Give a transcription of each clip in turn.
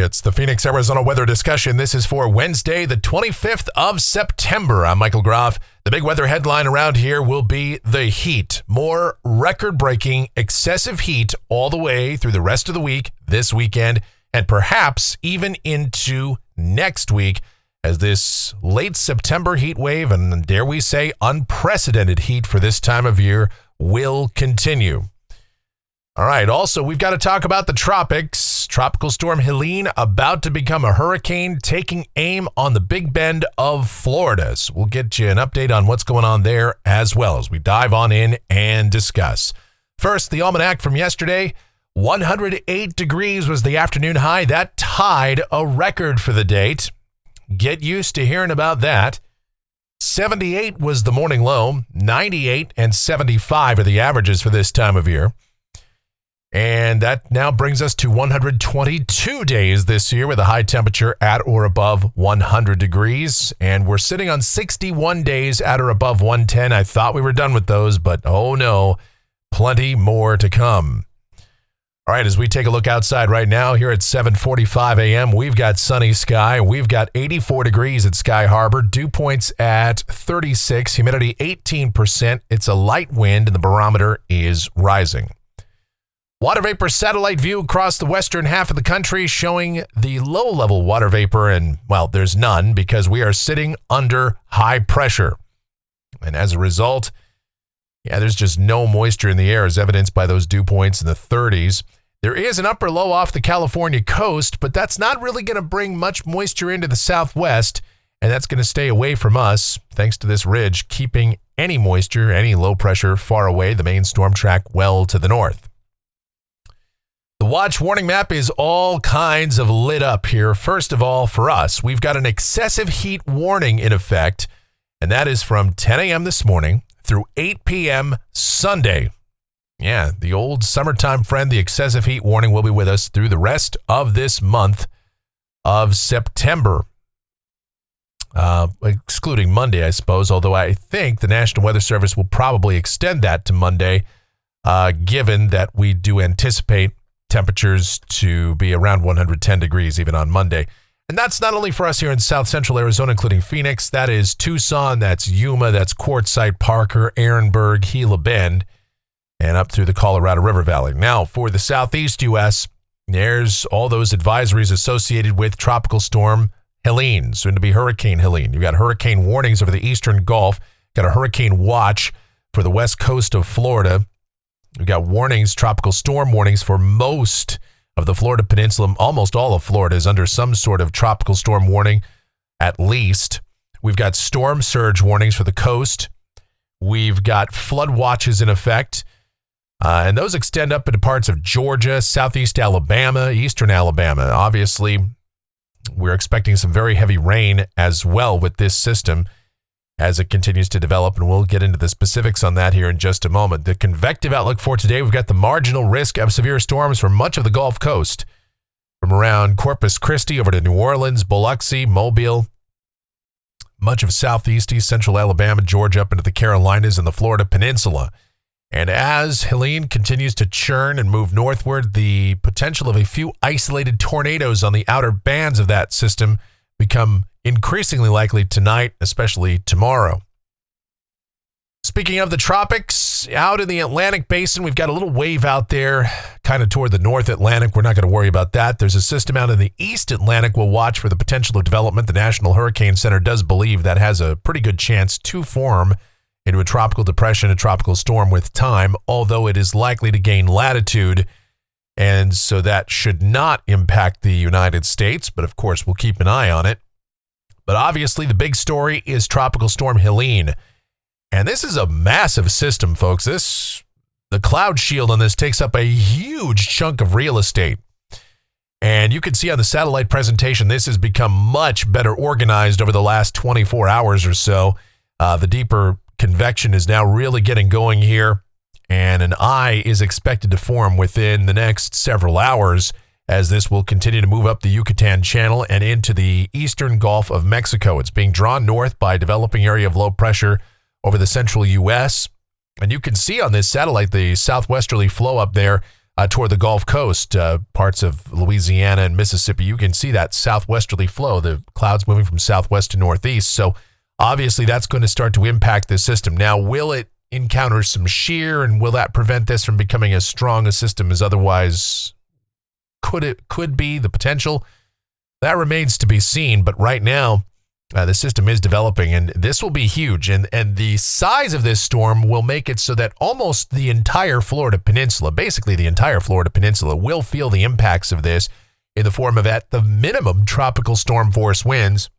It's the Phoenix, Arizona weather discussion. This is for Wednesday, the 25th of September. I'm Michael Groff. The big weather headline around here will be the heat. More record-breaking, excessive heat all the way through the rest of the week, this weekend, and perhaps even into next week as this late September heat wave, and dare we say unprecedented heat for this time of year, will continue. All right, also, we've got to talk about the tropics. Tropical storm Helene about to become a hurricane, taking aim on the Big Bend of Florida. So we'll get you an update on what's going on there as well as we dive on in and discuss. First, the almanac from yesterday, 108 degrees was the afternoon high. That tied a record for the date. Get used to hearing about that. 78 was the morning low. 98 and 75 are the averages for this time of year. And that now brings us to 122 days this year with a high temperature at or above 100 degrees. And we're sitting on 61 days at or above 110. I thought we were done with those, but oh no, plenty more to come. All right, as we take a look outside right now here at 7:45 a.m., we've got sunny sky. We've got 84 degrees at Sky Harbor, dew points at 36, humidity 18%. It's a light wind and the barometer is rising. Water vapor satellite view across the western half of the country showing the low-level water vapor, and, well, there's none because we are sitting under high pressure. And as a result, there's just no moisture in the air as evidenced by those dew points in the 30s. There is an upper low off the California coast, but that's not really going to bring much moisture into the southwest, and that's going to stay away from us thanks to this ridge keeping any moisture, any low pressure far away, the main storm track well to the north. The watch warning map is all kinds of lit up here. First of all, for us, we've got an excessive heat warning in effect, and that is from 10 a.m. this morning through 8 p.m. Sunday. Yeah, the old summertime friend, the excessive heat warning, will be with us through the rest of this month of September. Excluding Monday, I suppose, although I think the National Weather Service will probably extend that to Monday, given that we do anticipate temperatures to be around 110 degrees even on Monday. And that's not only for us here in South Central Arizona, including Phoenix. That is Tucson, that's Yuma, that's Quartzsite, Parker, Ehrenberg, Gila Bend, and up through the Colorado River Valley. Now, for the Southeast U.S., there's all those advisories associated with Tropical Storm Helene, soon to be Hurricane Helene. You've got hurricane warnings over the Eastern Gulf, got a hurricane watch for the west coast of Florida. We've got warnings, tropical storm warnings for most of the Florida Peninsula. Almost all of Florida is under some sort of tropical storm warning, at least. We've got storm surge warnings for the coast. We've got flood watches in effect. And those extend up into parts of Georgia, southeast Alabama, eastern Alabama. Obviously, we're expecting some very heavy rain as well with this system as it continues to develop, and we'll get into the specifics on that here in just a moment. The convective outlook for today, we've got the marginal risk of severe storms for much of the Gulf Coast, from around Corpus Christi over to New Orleans, Biloxi, Mobile, much of southeast, east central Alabama, Georgia, up into the Carolinas and the Florida Peninsula. And as Helene continues to churn and move northward, the potential of a few isolated tornadoes on the outer bands of that system become increasingly likely tonight, especially tomorrow. Speaking of the tropics, out in the Atlantic Basin, we've got a little wave out there, kind of toward the North Atlantic. We're not going to worry about that. There's a system out in the East Atlantic we'll watch for the potential of development. The National Hurricane Center does believe that has a pretty good chance to form into a tropical depression, a tropical storm with time, although it is likely to gain latitude, and so that should not impact the United States, but of course we'll keep an eye on it. But obviously the big story is Tropical Storm Helene. And this is a massive system, folks. The cloud shield on this takes up a huge chunk of real estate. And you can see on the satellite presentation, this has become much better organized over the last 24 hours or so. The deeper convection is now really getting going here, and an eye is expected to form within the next several hours as this will continue to move up the Yucatan Channel and into the eastern Gulf of Mexico. It's being drawn north by a developing area of low pressure over the central U.S., and you can see on this satellite the southwesterly flow up there toward the Gulf Coast, parts of Louisiana and Mississippi. You can see that southwesterly flow, the clouds moving from southwest to northeast. So obviously that's going to start to impact the system. Now, will it encounter some shear, and will that prevent this from becoming as strong a system as otherwise could be? The potential, that remains to be seen. But right now, the system is developing, and this will be huge. And the size of this storm will make it so that almost the entire Florida Peninsula, basically the entire Florida Peninsula, will feel the impacts of this in the form of, at the minimum, tropical storm force winds.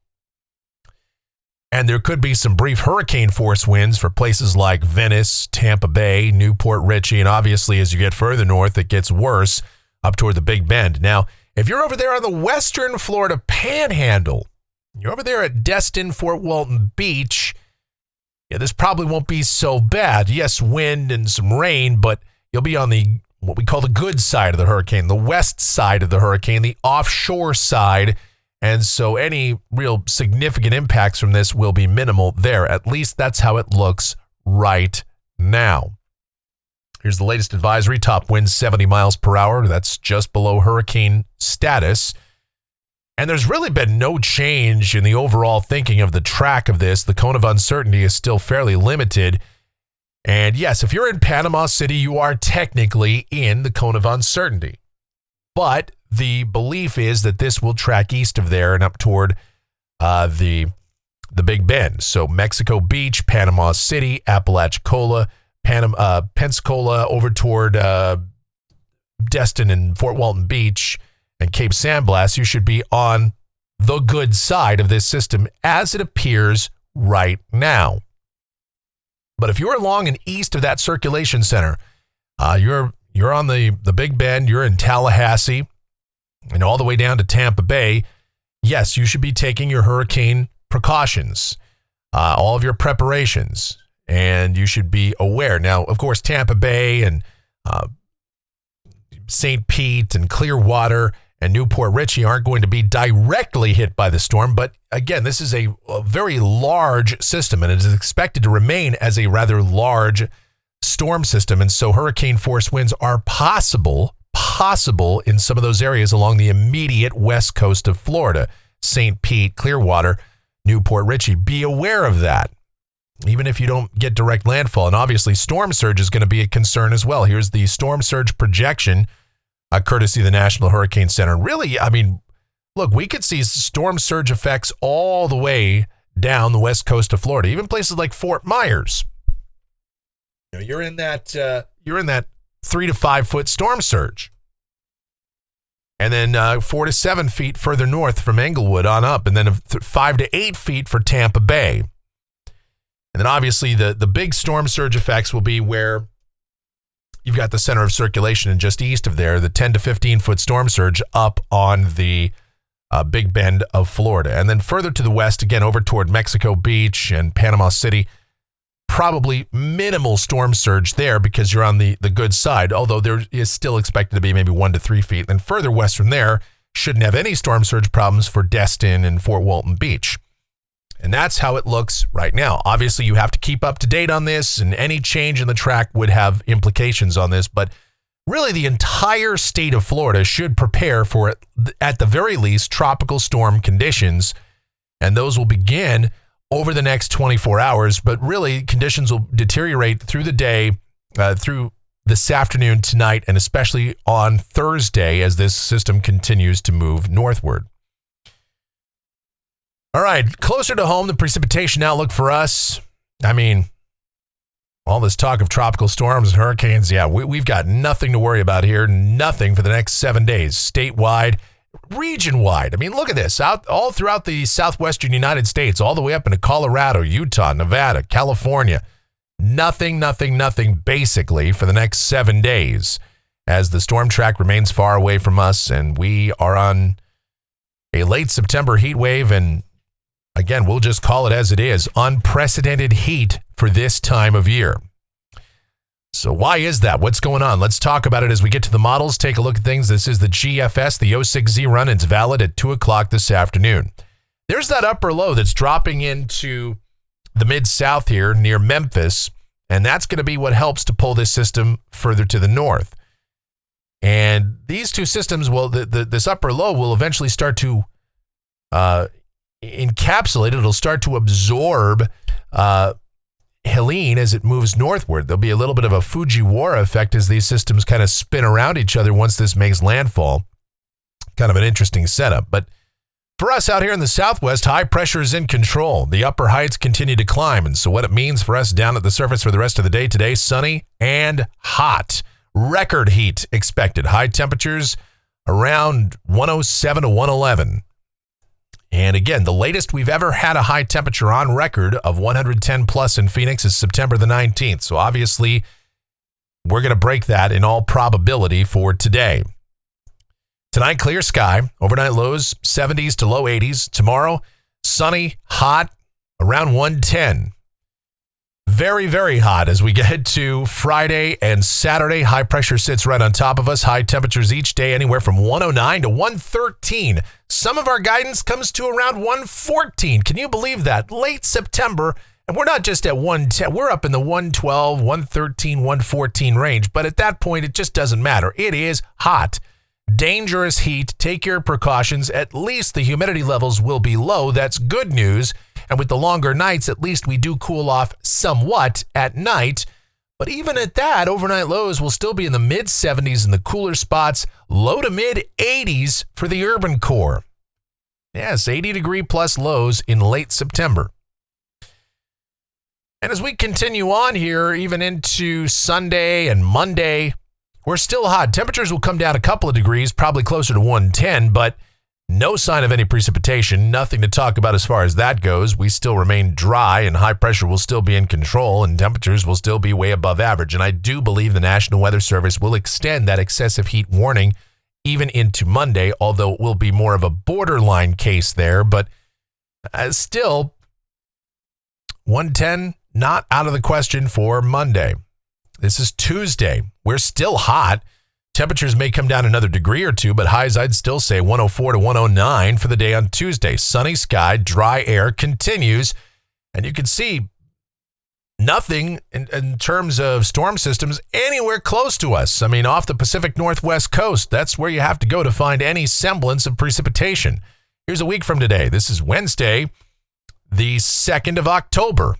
And there could be some brief hurricane force winds for places like Venice, Tampa Bay, Newport Richey, and obviously as you get further north, it gets worse up toward the Big Bend. Now, if you're over there on the western Florida Panhandle, you're over there at Destin, Fort Walton Beach, yeah, this probably won't be so bad. Yes, wind and some rain, but you'll be on the what we call the good side of the hurricane, the west side of the hurricane, the offshore side. And so any real significant impacts from this will be minimal there. At least that's how it looks right now. Here's the latest advisory. Top winds 70 miles per hour. That's just below hurricane status. And there's really been no change in the overall thinking of the track of this. The cone of uncertainty is still fairly limited. And yes, if you're in Panama City, you are technically in the cone of uncertainty. But the belief is that this will track east of there and up toward the Big Bend. So Mexico Beach, Panama City, Apalachicola, Pensacola, over toward Destin and Fort Walton Beach, and Cape San Blas, you should be on the good side of this system as it appears right now. But if you're along and east of that circulation center, you're on the Big Bend, you're in Tallahassee, and all the way down to Tampa Bay, yes, you should be taking your hurricane precautions, all of your preparations, and you should be aware. Now, of course, Tampa Bay and St. Pete and Clearwater and Newport Richey aren't going to be directly hit by the storm, but again, this is a very large system, and it is expected to remain as a rather large storm system, and so hurricane force winds are possible in some of those areas along the immediate west coast of Florida, St. Pete, Clearwater, Newport Richey. Be aware of that, even if you don't get direct landfall. And obviously, storm surge is going to be a concern as well. Here's the storm surge projection, courtesy of the National Hurricane Center. Really, I mean, look, we could see storm surge effects all the way down the west coast of Florida, even places like Fort Myers. You know, you're in that 3 to 5 foot storm surge. And then 4 to 7 feet further north from Englewood on up, and then 5 to 8 feet for Tampa Bay. And then obviously the big storm surge effects will be where you've got the center of circulation, and just east of there, the 10 to 15 foot storm surge up on the Big Bend of Florida. And then further to the west, again, over toward Mexico Beach and Panama City, probably minimal storm surge there because you're on the good side, although there is still expected to be maybe 1 to 3 feet. And further west from there, shouldn't have any storm surge problems for Destin and Fort Walton Beach. And that's how it looks right now. Obviously, you have to keep up to date on this, and any change in the track would have implications on this. But really, the entire state of Florida should prepare for, at the very least, tropical storm conditions. And those will begin over the next 24 hours. But really, conditions will deteriorate through the day, through this afternoon, tonight, and especially on Thursday as this system continues to move northward. All right, closer to home, the precipitation outlook for us. I mean, all this talk of tropical storms and hurricanes, yeah, we've got nothing to worry about here, nothing for the next 7 days, statewide, region-wide. I mean, look at this, all throughout the southwestern United States, all the way up into Colorado, Utah, Nevada, California. Nothing, basically, for the next 7 days, as the storm track remains far away from us, and we are on a late September heat wave, and again, we'll just call it as it is. Unprecedented heat for this time of year. So why is that? What's going on? Let's talk about it as we get to the models. Take a look at things. This is the GFS, the 06Z run. It's valid at 2 o'clock this afternoon. There's that upper low that's dropping into the mid-south here near Memphis, and that's going to be what helps to pull this system further to the north. And these two systems will, this upper low will eventually start to encapsulate. It'll start to absorb Helene as it moves northward. There'll be a little bit of a Fujiwara effect as these systems kind of spin around each other once this makes landfall. Kind of an interesting setup. But for us out here in the southwest, high pressure is in control. The upper heights continue to climb. And so what it means for us down at the surface for the rest of the day today, sunny and hot. Record heat expected. High temperatures around 107 to 111. And again, the latest we've ever had a high temperature on record of 110 plus in Phoenix is September the 19th. So obviously, we're going to break that in all probability for today. Tonight, clear sky. Overnight lows, 70s to low 80s. Tomorrow, sunny, hot, around 110. Very, very hot as we get to Friday and Saturday. High pressure sits right on top of us. High temperatures each day anywhere from 109 to 113. Some of our guidance comes to around 114. Can you believe that? Late September, and we're not just at 110. We're up in the 112, 113, 114 range. But at that point, it just doesn't matter. It is hot. Dangerous heat. Take your precautions. At least the humidity levels will be low. That's good news. And with the longer nights, at least we do cool off somewhat at night. But even at that, overnight lows will still be in the mid-70s in the cooler spots, low to mid-80s for the urban core. Yes, 80-degree plus lows in late September. And as we continue on here, even into Sunday and Monday, we're still hot. Temperatures will come down a couple of degrees, probably closer to 110, but no sign of any precipitation, nothing to talk about as far as that goes. We still remain dry and high pressure will still be in control and temperatures will still be way above average. And I do believe the National Weather Service will extend that excessive heat warning even into Monday, although it will be more of a borderline case there. But still, 110, not out of the question for Monday. This is Tuesday. We're still hot. Temperatures may come down another degree or two, but highs I'd still say 104 to 109 for the day on Tuesday. Sunny sky, dry air continues, and you can see nothing in terms of storm systems anywhere close to us. I mean, off the Pacific Northwest coast, that's where you have to go to find any semblance of precipitation. Here's a week from today. This is Wednesday, the 2nd of October.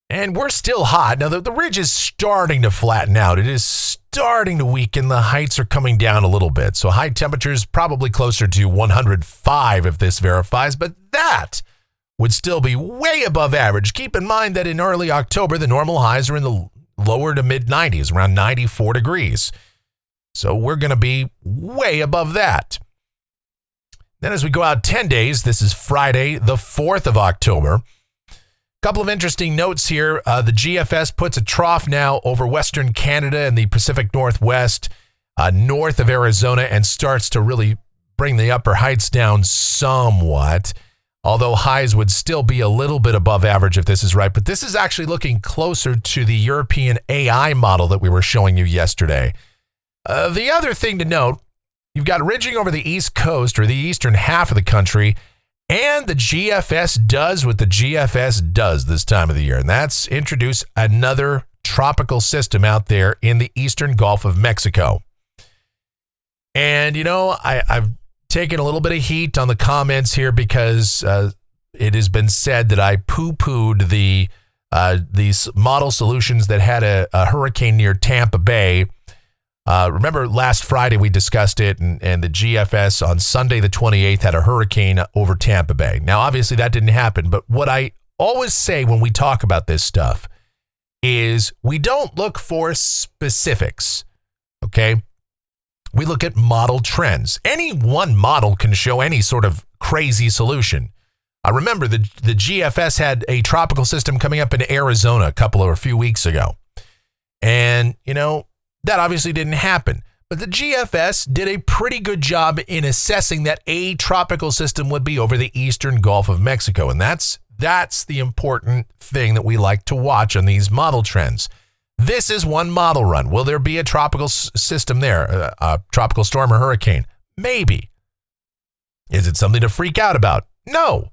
And we're still hot. Now, the ridge is starting to flatten out. It is starting to weaken. The heights are coming down a little bit. So high temperatures probably closer to 105 if this verifies, but that would still be way above average. Keep in mind that in early October, the normal highs are in the lower to mid 90s, around 94 degrees. So we're going to be way above that. Then as we go out 10 days, this is Friday, the 4th of October. Couple of interesting notes here. The GFS puts a trough now over Western Canada and the Pacific Northwest, north of Arizona, and starts to really bring the upper heights down somewhat, although highs would still be a little bit above average if this is right. But this is actually looking closer to the European AI model that we were showing you yesterday. The other thing to note, you've got ridging over the East Coast or the eastern half of the country, and the GFS does what the GFS does this time of the year, and that's introduce another tropical system out there in the eastern Gulf of Mexico. And, you know, I've taken a little bit of heat on the comments here because it has been said that I poo-pooed these model solutions that had a hurricane near Tampa Bay. Remember last Friday we discussed it, and the GFS on Sunday the 28th had a hurricane over Tampa Bay. Now, obviously that didn't happen, but what I always say when we talk about this stuff is we don't look for specifics, okay? We look at model trends. Any one model can show any sort of crazy solution. I remember the GFS had a tropical system coming up in Arizona a few weeks ago. And, you know, that obviously didn't happen, but the GFS did a pretty good job in assessing that a tropical system would be over the eastern Gulf of Mexico. And that's the important thing that we like to watch on these model trends. This is one model run. Will there be a tropical system there, a tropical storm or hurricane? Maybe. Is it something to freak out about? No.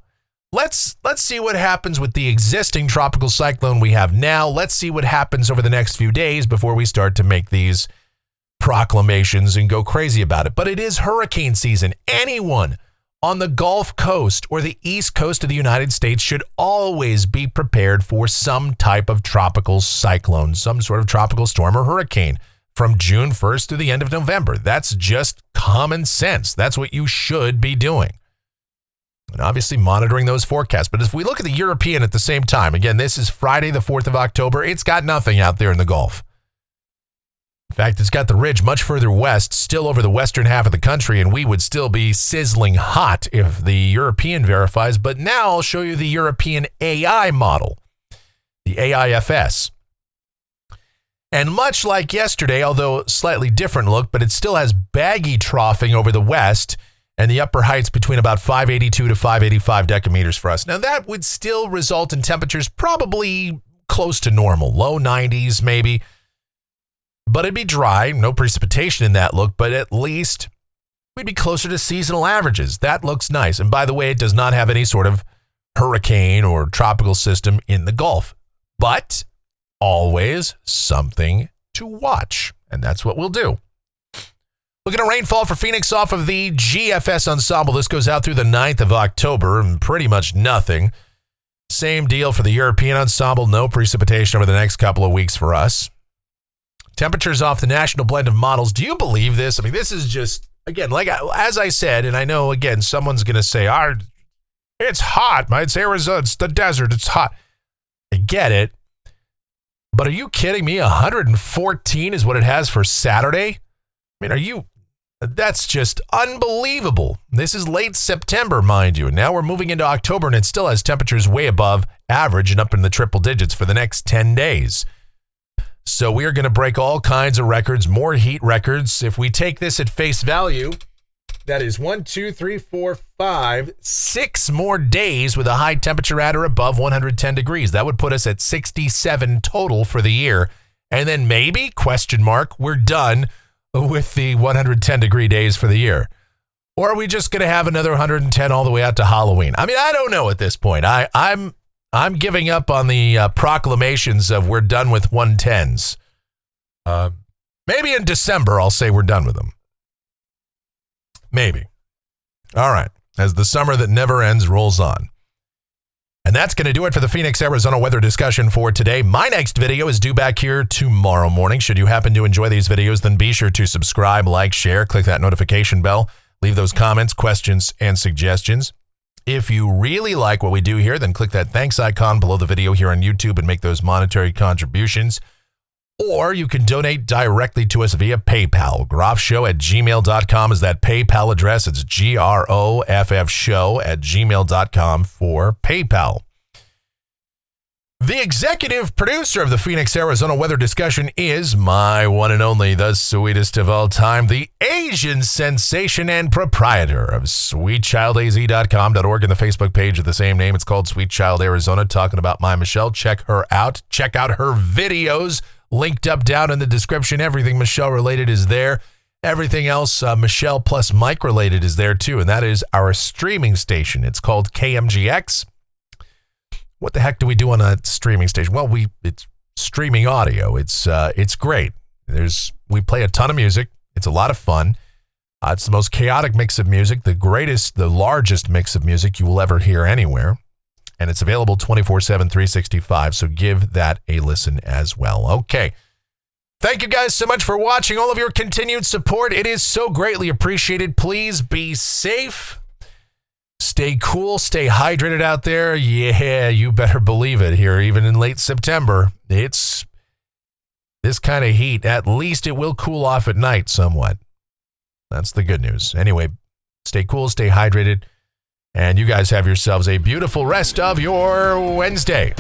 Let's see what happens with the existing tropical cyclone we have now. Let's see what happens over the next few days before we start to make these proclamations and go crazy about it. But it is hurricane season. Anyone on the Gulf Coast or the East Coast of the United States should always be prepared for some type of tropical cyclone, some sort of tropical storm or hurricane from June 1st to the end of November. That's just common sense. That's what you should be doing. And obviously monitoring those forecasts. But if we look at the European at the same time, again, this is Friday, the 4th of October. It's got nothing out there in the Gulf. In fact, it's got the ridge much further west, still over the western half of the country, and we would still be sizzling hot if the European verifies. But now I'll show you the European AI model, the AIFS. And much like yesterday, although slightly different look, but it still has baggy troughing over the west and the upper heights between about 582 to 585 decameters for us. Now, that would still result in temperatures probably close to normal, low 90s maybe. But it'd be dry, no precipitation in that look, but at least we'd be closer to seasonal averages. That looks nice. And by the way, it does not have any sort of hurricane or tropical system in the Gulf, but always something to watch. And that's what we'll do. Looking at rainfall for Phoenix off of the GFS ensemble. This goes out through the 9th of October and pretty much nothing. Same deal for the European ensemble. No precipitation over the next couple of weeks for us. Temperatures off the national blend of models. Do you believe this? I mean, this is just, again, like as I said, and I know, again, someone's going to say, it's hot. It's Arizona. It's the desert. It's hot. I get it. But are you kidding me? 114 is what it has for Saturday? I mean, that's just unbelievable. This is late September, mind you. And now we're moving into October, and it still has temperatures way above average and up in the triple digits for the next 10 days. So we are going to break all kinds of records, more heat records. If we take this at face value, that is 6 more days with a high temperature at or above 110 degrees. That would put us at 67 total for the year. And then maybe, we're done with the 110 degree days for the year. Or are we just going to have another 110 all the way out to Halloween? I mean, I don't know at this point. I'm giving up on the proclamations of we're done with 110s. Maybe in December, I'll say we're done with them. Maybe. All right. As the summer that never ends rolls on. And that's going to do it for the Phoenix, Arizona weather discussion for today. My next video is due back here tomorrow morning. Should you happen to enjoy these videos, then be sure to subscribe, like, share, click that notification bell, leave those comments, questions, and suggestions. If you really like what we do here, then click that thanks icon below the video here on YouTube and make those monetary contributions. Or you can donate directly to us via PayPal. groffshow@gmail.com is that PayPal address. It's groffshow@gmail.com for PayPal. The executive producer of the Phoenix, Arizona weather discussion is my one and only, the sweetest of all time, the Asian sensation and proprietor of sweetchildaz.com.org and the Facebook page of the same name. It's called Sweet Child Arizona, talking about my Michelle. Check her out. Check out her videos. Linked up down in the description. Everything Michelle related is there. Everything else Michelle plus Mike related is there too. And that is our streaming station. It's called KMGX. What the heck do we do on a streaming station? Well, it's streaming audio. It's great. We play a ton of music. It's a lot of fun. It's the most chaotic mix of music, the largest mix of music you will ever hear anywhere. And it's available 24/7, 365. So give that a listen as well. Okay. Thank you guys so much for watching. All of your continued support. It is so greatly appreciated. Please be safe. Stay cool. Stay hydrated out there. Yeah, you better believe it here. Even in late September, it's this kind of heat. At least it will cool off at night somewhat. That's the good news. Anyway, stay cool. Stay hydrated. And you guys have yourselves a beautiful rest of your Wednesday.